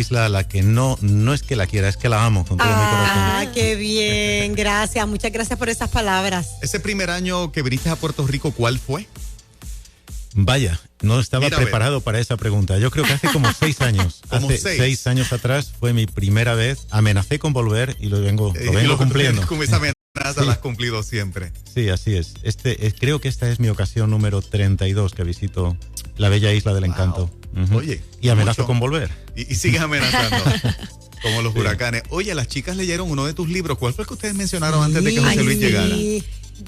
Isla, a la que no es que la quiera, es que la amo con todo mi corazón. Ah, qué bien, gracias, muchas gracias por esas palabras. Ese primer año que viniste a Puerto Rico, ¿cuál fue? Vaya, no estaba preparado para esa pregunta. Yo creo que hace como 6 años. Hace 6 años atrás fue mi primera vez. Amenacé con volver y lo vengo cumpliendo. Con esa amenaza la has cumplido siempre. Sí, así es. Creo que esta es mi ocasión número 32 que visito la bella Isla del Encanto. Uh-huh. Oye. Y amenazo con volver. Y sigues amenazando. Como los huracanes. Oye, las chicas leyeron uno de tus libros. ¿Cuál fue el que ustedes mencionaron antes de que José Luis llegara?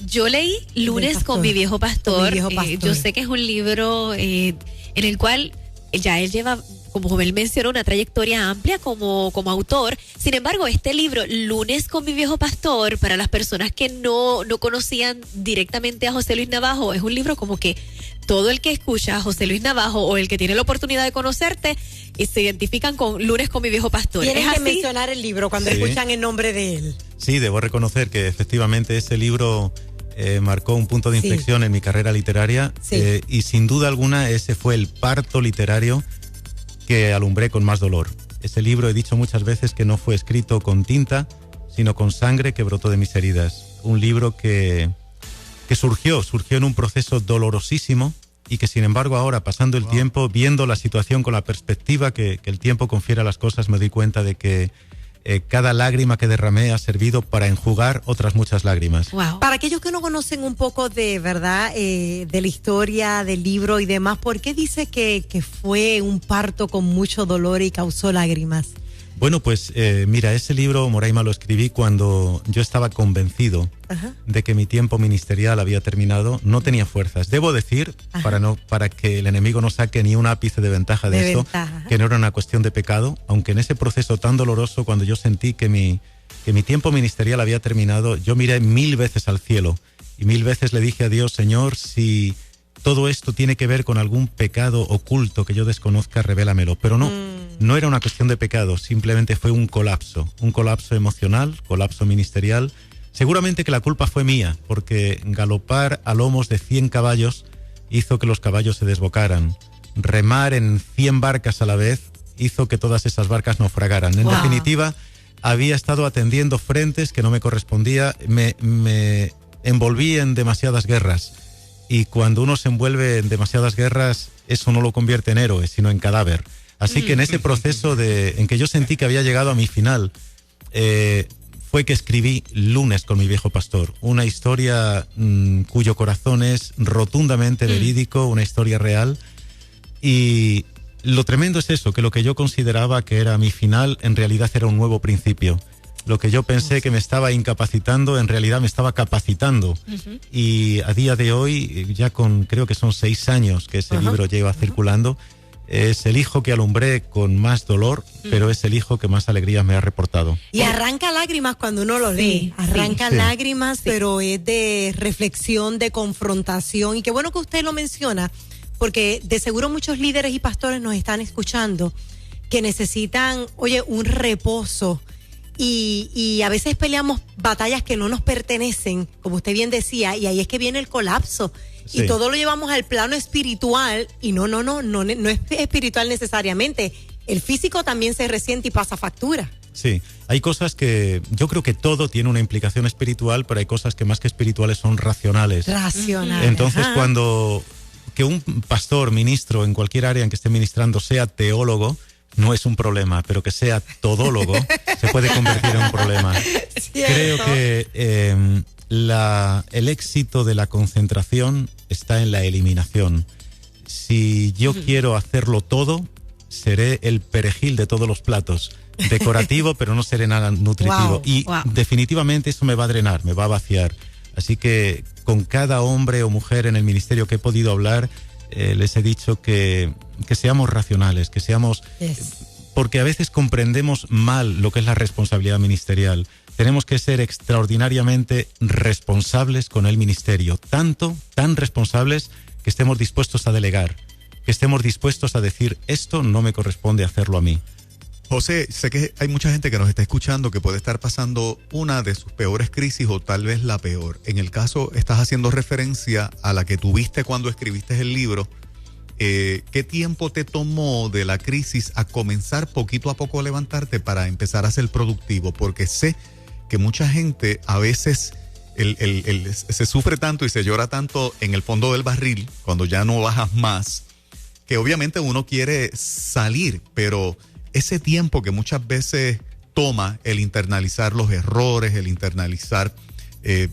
Yo leí Lunes con mi viejo pastor. Yo sé que es un libro en el cual ya él lleva, como él mencionó, una trayectoria amplia como autor. Sin embargo, este libro, Lunes con mi viejo pastor, para las personas que no conocían directamente a José Luis Navajo, es un libro como que todo el que escucha a José Luis Navajo o el que tiene la oportunidad de conocerte se identifican con Lunes con mi viejo pastor. Tienen que mencionar el libro cuando escuchan el nombre de él. Sí, debo reconocer que efectivamente ese libro marcó un punto de inflexión en mi carrera literaria y sin duda alguna ese fue el parto literario que alumbré con más dolor. Ese libro, he dicho muchas veces que no fue escrito con tinta, sino con sangre que brotó de mis heridas. Un libro que surgió en un proceso dolorosísimo y que sin embargo ahora, pasando el tiempo, viendo la situación con la perspectiva que el tiempo confiere a las cosas, me doy cuenta de que cada lágrima que derramé ha servido para enjugar otras muchas lágrimas. Wow. Para aquellos que no conocen un poco de verdad de la historia del libro y demás, ¿por qué dice que fue un parto con mucho dolor y causó lágrimas? Bueno, pues mira, ese libro, Moraima, lo escribí cuando yo estaba convencido de que mi tiempo ministerial había terminado. No tenía fuerzas. Debo decir, para que el enemigo no saque ni un ápice de ventaja de esto, que no era una cuestión de pecado, aunque en ese proceso tan doloroso, cuando yo sentí que mi tiempo ministerial había terminado, yo miré 1000 veces al cielo y 1000 veces le dije a Dios, Señor, si todo esto tiene que ver con algún pecado oculto que yo desconozca, revélamelo. Pero no era una cuestión de pecado, simplemente fue un colapso emocional, colapso ministerial. Seguramente que la culpa fue mía, porque galopar a lomos de 100 caballos hizo que los caballos se desbocaran. Remar en 100 barcas a la vez hizo que todas esas barcas naufragaran. En definitiva, había estado atendiendo frentes que no me correspondía, me envolví en demasiadas guerras. Y cuando uno se envuelve en demasiadas guerras, eso no lo convierte en héroe, sino en cadáver. Así que en ese proceso en que yo sentí que había llegado a mi final, fue que escribí Lunes con mi viejo pastor. Una historia cuyo corazón es rotundamente verídico, una historia real. Y lo tremendo es eso, que lo que yo consideraba que era mi final, en realidad era un nuevo principio. Lo que yo pensé que me estaba incapacitando, en realidad me estaba capacitando. Y a día de hoy, ya creo que son 6 años que ese libro lleva circulando, es el hijo que alumbré con más dolor, pero es el hijo que más alegrías me ha reportado. Y arranca lágrimas cuando uno lo lee. Arranca lágrimas, pero es de reflexión, de confrontación. Y qué bueno que usted lo menciona, porque de seguro muchos líderes y pastores nos están escuchando que necesitan, un reposo. Y a veces peleamos batallas que no nos pertenecen, como usted bien decía, y ahí es que viene el colapso. Sí. Y todo lo llevamos al plano espiritual, y no es espiritual necesariamente. El físico también se resiente y pasa factura. Sí, hay cosas que, yo creo que todo tiene una implicación espiritual, pero hay cosas que más que espirituales son racionales. Entonces, que un pastor, ministro, en cualquier área en que esté ministrando, sea teólogo, no es un problema, pero que sea todólogo se puede convertir en un problema. ¿Cierto? Creo que el éxito de la concentración está en la eliminación. Si yo quiero hacerlo todo, seré el perejil de todos los platos. Decorativo, pero no seré nada nutritivo. Definitivamente eso me va a drenar, me va a vaciar. Así que con cada hombre o mujer en el ministerio que he podido hablar, les he dicho que seamos racionales, que seamos... Porque a veces comprendemos mal lo que es la responsabilidad ministerial. Tenemos que ser extraordinariamente responsables con el ministerio. Tan responsables que estemos dispuestos a delegar, que estemos dispuestos a decir, esto no me corresponde hacerlo a mí. José, sé que hay mucha gente que nos está escuchando que puede estar pasando una de sus peores crisis o tal vez la peor. En el caso, estás haciendo referencia a la que tuviste cuando escribiste el libro ¿qué tiempo te tomó de la crisis a comenzar poquito a poco a levantarte para empezar a ser productivo? Porque sé que mucha gente a veces se sufre tanto y se llora tanto en el fondo del barril cuando ya no bajas más, que obviamente uno quiere salir, pero ese tiempo que muchas veces toma el internalizar los errores, el internalizar que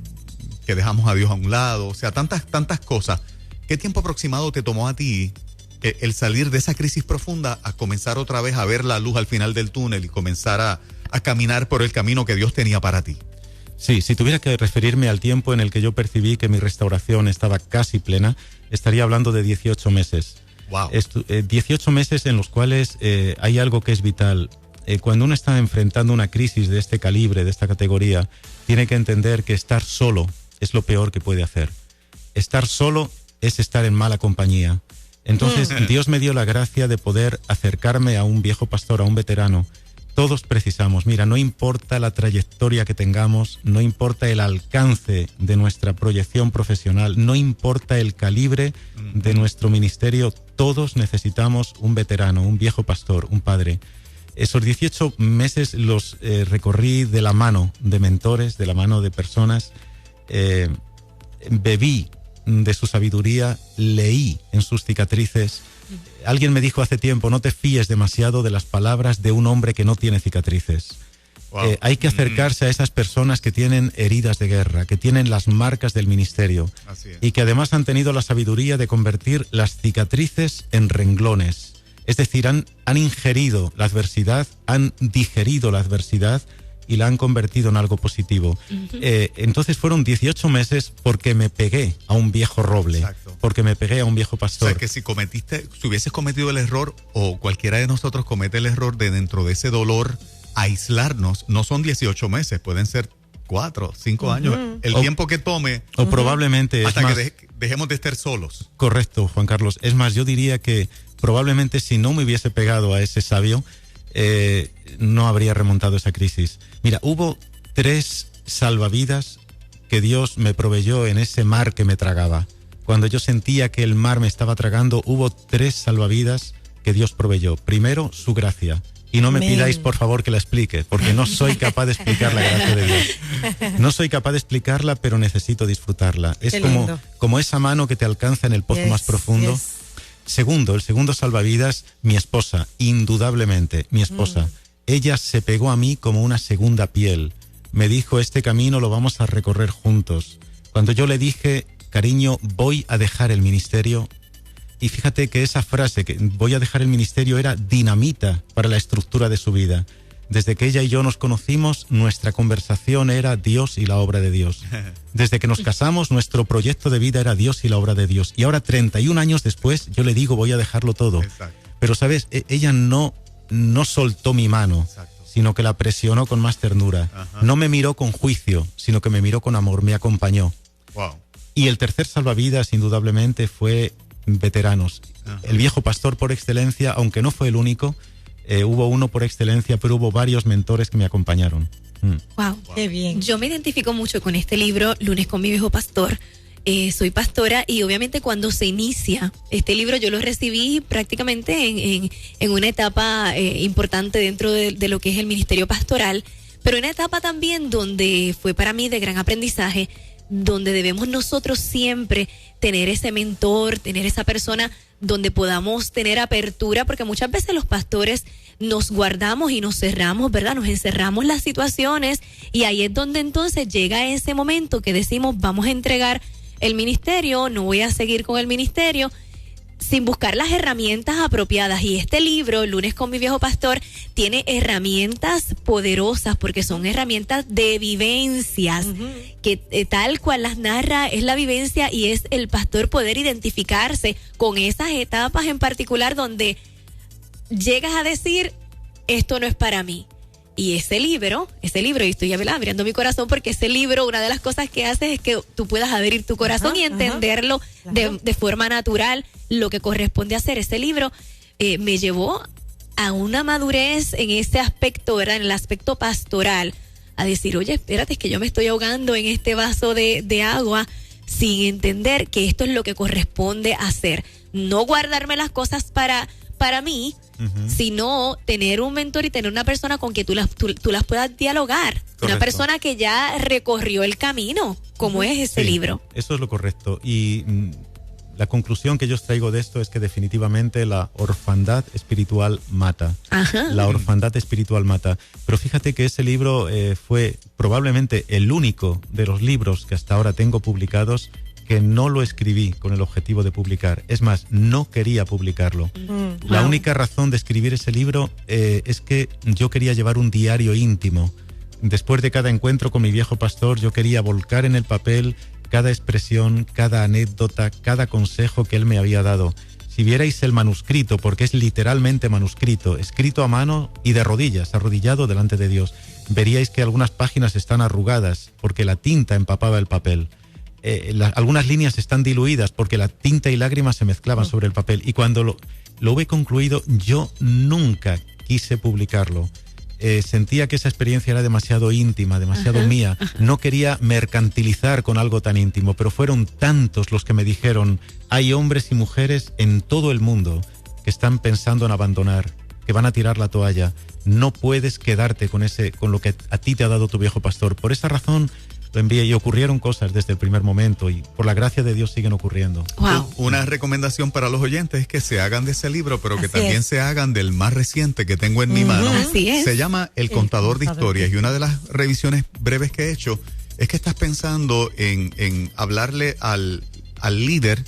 dejamos a Dios a un lado, o sea, tantas cosas. ¿Qué tiempo aproximado te tomó a ti el salir de esa crisis profunda a comenzar otra vez a ver la luz al final del túnel y comenzar a caminar por el camino que Dios tenía para ti? Sí, si tuviera que referirme al tiempo en el que yo percibí que mi restauración estaba casi plena, estaría hablando de 18 meses. Wow. 18 meses en los cuales hay algo que es vital. Cuando uno está enfrentando una crisis de este calibre, de esta categoría, tiene que entender que estar solo es lo peor que puede hacer. Estar solo es estar en mala compañía. Entonces, Dios me dio la gracia de poder acercarme a un viejo pastor, a un veterano. Todos precisamos, mira, no importa la trayectoria que tengamos, no importa el alcance de nuestra proyección profesional, no importa el calibre de nuestro ministerio, todos necesitamos un veterano, un viejo pastor, un padre. Esos 18 meses los recorrí de la mano de mentores, de la mano de personas, bebí de su sabiduría, leí en sus cicatrices. Alguien me dijo hace tiempo, no te fíes demasiado de las palabras de un hombre que no tiene cicatrices. Wow. Hay que acercarse a esas personas que tienen heridas de guerra, que tienen las marcas del ministerio y que además han tenido la sabiduría de convertir las cicatrices en renglones. Es decir, han ingerido la adversidad, han digerido la adversidad y la han convertido en algo positivo. Entonces fueron 18 meses porque me pegué a un viejo roble. Exacto. Porque me pegué a un viejo pastor. O sea, que si hubieses cometido el error, o cualquiera de nosotros comete el error de dentro de ese dolor aislarnos, no son 18 meses, pueden ser 4, 5 años, el tiempo que tome. O probablemente hasta que dejemos de estar solos. Correcto, Juan Carlos. Es más, yo diría que probablemente si no me hubiese pegado a ese sabio, no habría remontado esa crisis. Mira, hubo 3 salvavidas que Dios me proveyó en ese mar que me tragaba. Cuando yo sentía que el mar me estaba tragando, hubo 3 salvavidas que Dios proveyó. Primero, su gracia. Y no me pidáis, por favor, que la explique, porque no soy capaz de explicar la gracia de Dios. No soy capaz de explicarla, pero necesito disfrutarla. Es como esa mano que te alcanza en el pozo más profundo. Segundo, el segundo salvavidas, mi esposa, indudablemente, mi esposa. Ella se pegó a mí como una segunda piel. Me dijo, este camino lo vamos a recorrer juntos. Cuando yo le dije, cariño, voy a dejar el ministerio, y fíjate que esa frase, que voy a dejar el ministerio, era dinamita para la estructura de su vida. Desde que ella y yo nos conocimos, nuestra conversación era Dios y la obra de Dios. Desde que nos casamos, nuestro proyecto de vida era Dios y la obra de Dios. Y ahora, 31 años después, yo le digo, voy a dejarlo todo. Exacto. Pero, ¿sabes? Ella no soltó mi mano, exacto, sino que la presionó con más ternura. Ajá. No me miró con juicio, sino que me miró con amor, me acompañó. Wow. Y el tercer salvavidas, indudablemente, fue veteranos. Ajá. El viejo pastor por excelencia, aunque no fue el único, hubo uno por excelencia, pero hubo varios mentores que me acompañaron. Wow, qué bien. Yo me identifico mucho con este libro, Lunes con mi viejo pastor. Soy pastora y obviamente cuando se inicia este libro yo lo recibí prácticamente en una etapa importante dentro de lo que es el ministerio pastoral, pero una etapa también donde fue para mí de gran aprendizaje, donde debemos nosotros siempre tener ese mentor, tener esa persona donde podamos tener apertura, porque muchas veces los pastores nos guardamos y nos cerramos, ¿verdad? Nos encerramos las situaciones y ahí es donde entonces llega ese momento que decimos vamos a entregar el ministerio, no voy a seguir con el ministerio, sin buscar las herramientas apropiadas. Y este libro, Lunes con mi viejo pastor, tiene herramientas poderosas porque son herramientas de vivencias, que tal cual las narra es la vivencia y es el pastor poder identificarse con esas etapas en particular donde llegas a decir, esto no es para mí. Y ese libro, y estoy abriendo mi corazón porque ese libro, una de las cosas que hace es que tú puedas abrir tu corazón y entenderlo de forma natural, lo que corresponde hacer. Ese libro me llevó a una madurez en ese aspecto, ¿verdad? En el aspecto pastoral, a decir, oye, espérate, es que yo me estoy ahogando en este vaso de agua sin entender que esto es lo que corresponde hacer. no guardarme las cosas para mí, sino tener un mentor y tener una persona con quien tú las puedas dialogar. Correcto. Una persona que ya recorrió el camino, como es ese libro. Eso es lo correcto. Y la conclusión que yo traigo de esto es que definitivamente la orfandad espiritual mata. Ajá. La orfandad espiritual mata. Pero fíjate que ese libro fue probablemente el único de los libros que hasta ahora tengo publicados que no lo escribí con el objetivo de publicar. Es más, no quería publicarlo. La única razón de escribir ese libro es que yo quería llevar un diario íntimo. Después de cada encuentro con mi viejo pastor, yo quería volcar en el papel cada expresión, cada anécdota, cada consejo que él me había dado. Si vierais el manuscrito, porque es literalmente manuscrito, escrito a mano y de rodillas, arrodillado delante de Dios, veríais que algunas páginas están arrugadas porque la tinta empapaba el papel. Algunas líneas están diluidas porque la tinta y lágrimas se mezclaban sobre el papel. Y cuando lo hube concluido, yo nunca quise publicarlo. Sentía que esa experiencia era demasiado íntima, demasiado mía. No quería mercantilizar con algo tan íntimo, pero fueron tantos los que me dijeron: hay hombres y mujeres en todo el mundo que están pensando en abandonar, que van a tirar la toalla. No puedes quedarte con lo que a ti te ha dado tu viejo pastor. Por esa razón lo envié y ocurrieron cosas desde el primer momento y por la gracia de Dios siguen ocurriendo. Wow. Una recomendación para los oyentes es que se hagan de ese libro, pero que también se hagan del más reciente que tengo en mi mano. Así es. Se llama El Contador de Historias, y una de las revisiones breves que he hecho es que estás pensando en hablarle al líder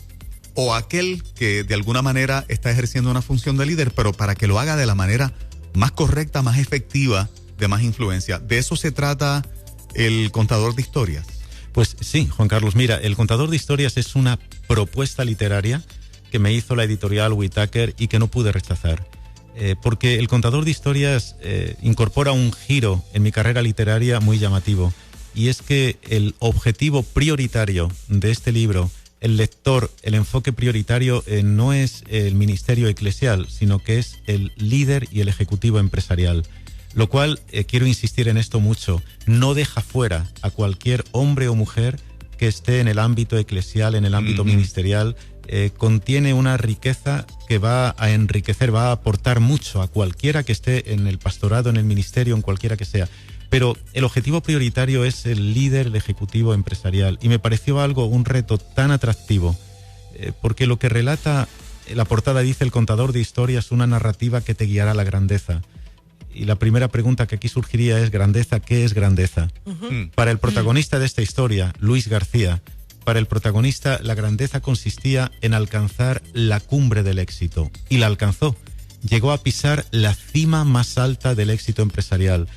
o aquel que de alguna manera está ejerciendo una función de líder, pero para que lo haga de la manera más correcta, más efectiva, de más influencia. ¿De eso se trata El Contador de Historias? Pues sí, Juan Carlos, mira, El Contador de Historias es una propuesta literaria que me hizo la editorial Whitaker y que no pude rechazar. Porque El Contador de Historias incorpora un giro en mi carrera literaria muy llamativo. Y es que el objetivo prioritario de este libro, el lector, el enfoque prioritario no es el ministerio eclesial, sino que es el líder y el ejecutivo empresarial. Lo cual, quiero insistir en esto mucho, no deja fuera a cualquier hombre o mujer que esté en el ámbito eclesial, en el ámbito ministerial. Contiene una riqueza que va a enriquecer, va a aportar mucho a cualquiera que esté en el pastorado, en el ministerio, en cualquiera que sea. Pero el objetivo prioritario es el líder, el ejecutivo empresarial. Y me pareció un reto tan atractivo, porque lo que relata la portada dice: El Contador de Historias, una narrativa que te guiará a la grandeza. Y la primera pregunta que aquí surgiría es: ¿grandeza? ¿Qué es grandeza? Para el protagonista de esta historia, Luis García, para el protagonista la grandeza consistía en alcanzar la cumbre del éxito. Y la alcanzó. Llegó a pisar la cima más alta del éxito empresarial.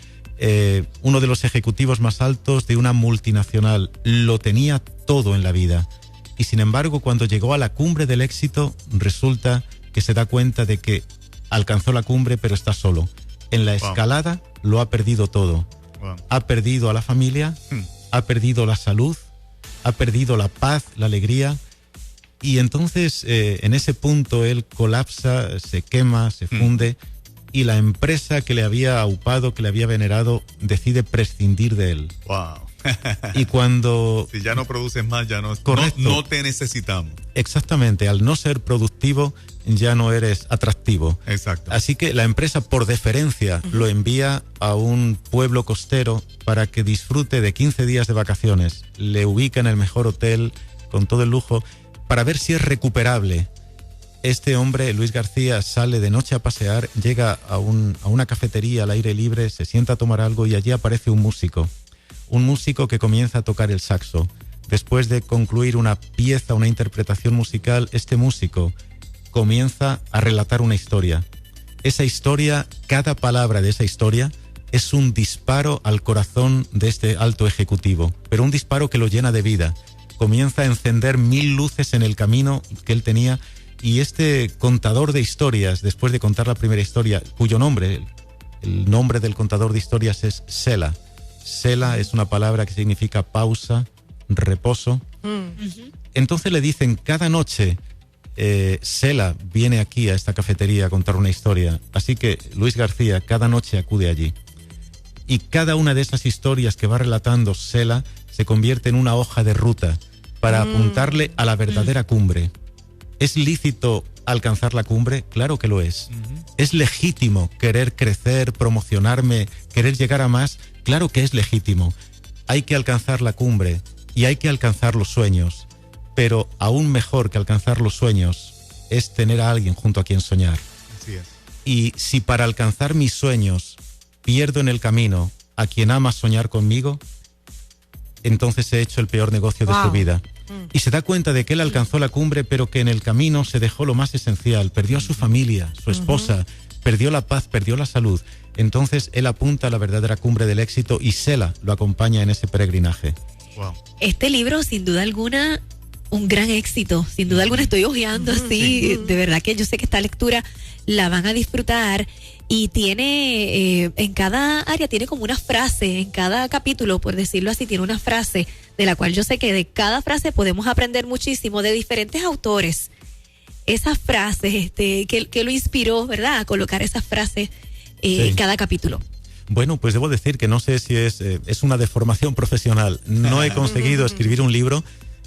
Uno de los ejecutivos más altos de una multinacional. Lo tenía todo en la vida. Y sin embargo, cuando llegó a la cumbre del éxito, resulta que se da cuenta de que alcanzó la cumbre, pero está solo. En la escalada lo ha perdido todo. Ha perdido a la familia, ha perdido la salud, ha perdido la paz, la alegría. Y entonces en ese punto él colapsa, se quema, se funde, y la empresa que le había aupado, que le había venerado, decide prescindir de él. Y cuando... Si ya no produces más, ya no te necesitamos. Exactamente, al no ser productivo ya no eres atractivo. Exacto. Así que la empresa, por deferencia, lo envía a un pueblo costero para que disfrute de 15 días de vacaciones. Le ubica en el mejor hotel, con todo el lujo, para ver si es recuperable. Este hombre, Luis García, sale de noche a pasear, llega a una cafetería al aire libre, se sienta a tomar algo y allí aparece un músico. Un músico que comienza a tocar el saxo. Después de concluir una pieza, una interpretación musical, este músico comienza a relatar una historia. Esa historia, cada palabra de esa historia, es un disparo al corazón de este alto ejecutivo, pero un disparo que lo llena de vida. Comienza a encender 1000 luces en el camino que él tenía, y este contador de historias, después de contar la primera historia, cuyo nombre, el nombre del contador de historias es Selah. Selah es una palabra que significa pausa, reposo. Entonces le dicen: cada noche Selah viene aquí a esta cafetería a contar una historia. Así que Luis García cada noche acude allí. Y cada una de esas historias que va relatando Selah se convierte en una hoja de ruta para apuntarle a la verdadera cumbre. ¿Es lícito alcanzar la cumbre? Claro que lo es. ¿Es legítimo querer crecer, promocionarme, querer llegar a más? Claro que es legítimo. Hay que alcanzar la cumbre y hay que alcanzar los sueños, pero aún mejor que alcanzar los sueños es tener a alguien junto a quien soñar. Así es. Y si para alcanzar mis sueños pierdo en el camino a quien ama soñar conmigo, entonces he hecho el peor negocio de su vida. Y se da cuenta de que él alcanzó la cumbre, pero que en el camino se dejó lo más esencial. Perdió a su familia, su esposa, perdió la paz, perdió la salud. Entonces él apunta a la verdadera cumbre del éxito y Sela lo acompaña en ese peregrinaje. Wow. Este libro, sin duda alguna, un gran éxito. Sin duda alguna estoy hojeando así. De verdad que yo sé que esta lectura la van a disfrutar. Y tiene, en cada área tiene como una frase, en cada capítulo, por decirlo así, tiene una frase de la cual yo sé que de cada frase podemos aprender muchísimo de diferentes autores. Esas frases, que lo inspiró, ¿verdad?, a colocar esas frases en cada capítulo. Bueno, pues debo decir que no sé si es una deformación profesional. No he conseguido escribir un libro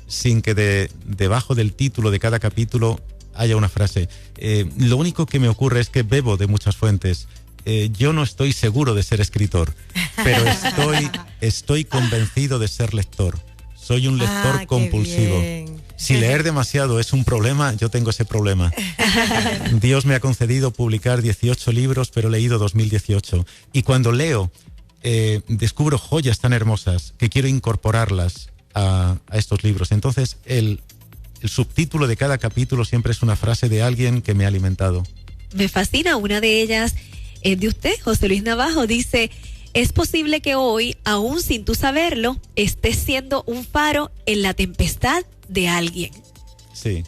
sin que debajo del título de cada capítulo haya una frase. Lo único que me ocurre es que bebo de muchas fuentes. Yo no estoy seguro de ser escritor, pero estoy convencido de ser lector. Soy un lector compulsivo. Si leer demasiado es un problema, yo tengo ese problema. Dios me ha concedido publicar 18 libros, pero he leído 2018. Y cuando leo, descubro joyas tan hermosas que quiero incorporarlas a estos libros. Entonces, el subtítulo de cada capítulo siempre es una frase de alguien que me ha alimentado. Me fascina, una de ellas es de usted, José Luis Navajo. Dice: es posible que hoy, aún sin tú saberlo, estés siendo un faro en la tempestad de alguien. Sí.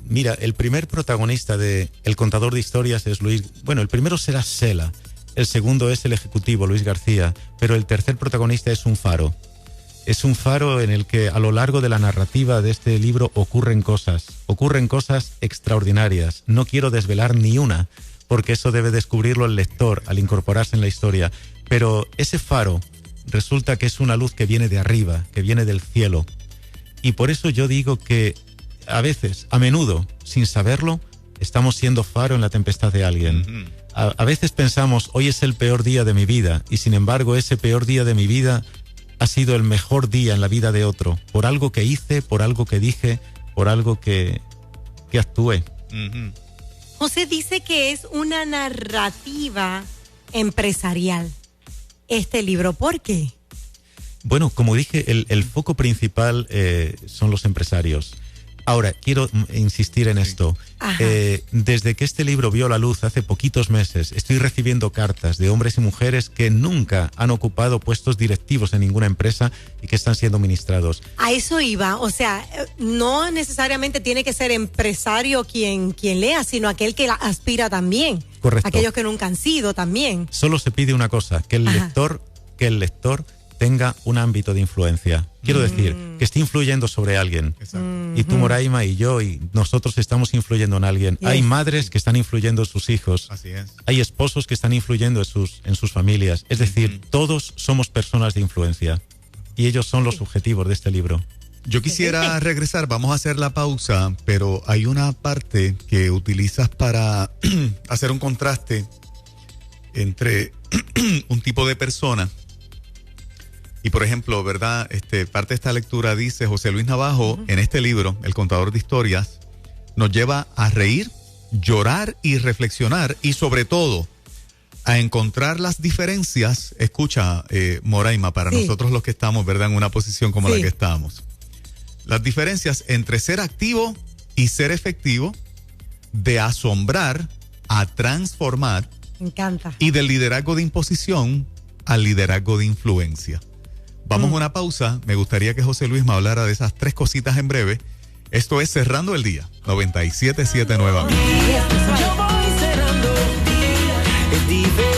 Mira, el primer protagonista de El Contador de Historias es Luis. Bueno, el primero será Sela, el segundo es el ejecutivo, Luis García, pero el tercer protagonista es un faro. Es un faro en el que a lo largo de la narrativa de este libro ocurren cosas extraordinarias. No quiero desvelar ni una, porque eso debe descubrirlo el lector al incorporarse en la historia. Pero ese faro resulta que es una luz que viene de arriba, que viene del cielo. Y por eso yo digo que a menudo, sin saberlo, estamos siendo faro en la tempestad de alguien. A veces pensamos, hoy es el peor día de mi vida, y sin embargo ese peor día de mi vida ha sido el mejor día en la vida de otro, por algo que hice, por algo que dije, por algo que actué. José dice que es una narrativa empresarial este libro. ¿Por qué? Bueno, como dije, el foco principal son los empresarios. Ahora, quiero insistir en esto. Desde que este libro vio la luz hace poquitos meses, estoy recibiendo cartas de hombres y mujeres que nunca han ocupado puestos directivos en ninguna empresa y que están siendo ministrados. A eso iba. O sea, no necesariamente tiene que ser empresario quien lea, sino aquel que aspira también. Correcto. Aquellos que nunca han sido también. Solo se pide una cosa, que el lector tenga un ámbito de influencia. Quiero decir, que esté influyendo sobre alguien. Y tú, Moraima, y yo, y nosotros estamos influyendo en alguien. Hay madres que están influyendo en sus hijos. Así es. Hay esposos que están influyendo en sus familias. Es decir, todos somos personas de influencia. Y ellos son los objetivos de este libro. Yo quisiera regresar, vamos a hacer la pausa, pero hay una parte que utilizas para hacer un contraste entre un tipo de persona. Y por ejemplo, ¿verdad? Parte de esta lectura dice: José Luis Navajo, en este libro, El Contador de Historias, nos lleva a reír, llorar y reflexionar, y sobre todo a encontrar las diferencias. Escucha, Moraima, para nosotros los que estamos, ¿verdad?, en una posición como la que estamos. Las diferencias entre ser activo y ser efectivo, de asombrar a transformar. Me encanta. Y del liderazgo de imposición al liderazgo de influencia. Vamos a una pausa. Me gustaría que José Luis me hablara de esas tres cositas en breve. Esto es Cerrando el Día, 97.7 nuevamente. Yo voy cerrando el día, es diferente.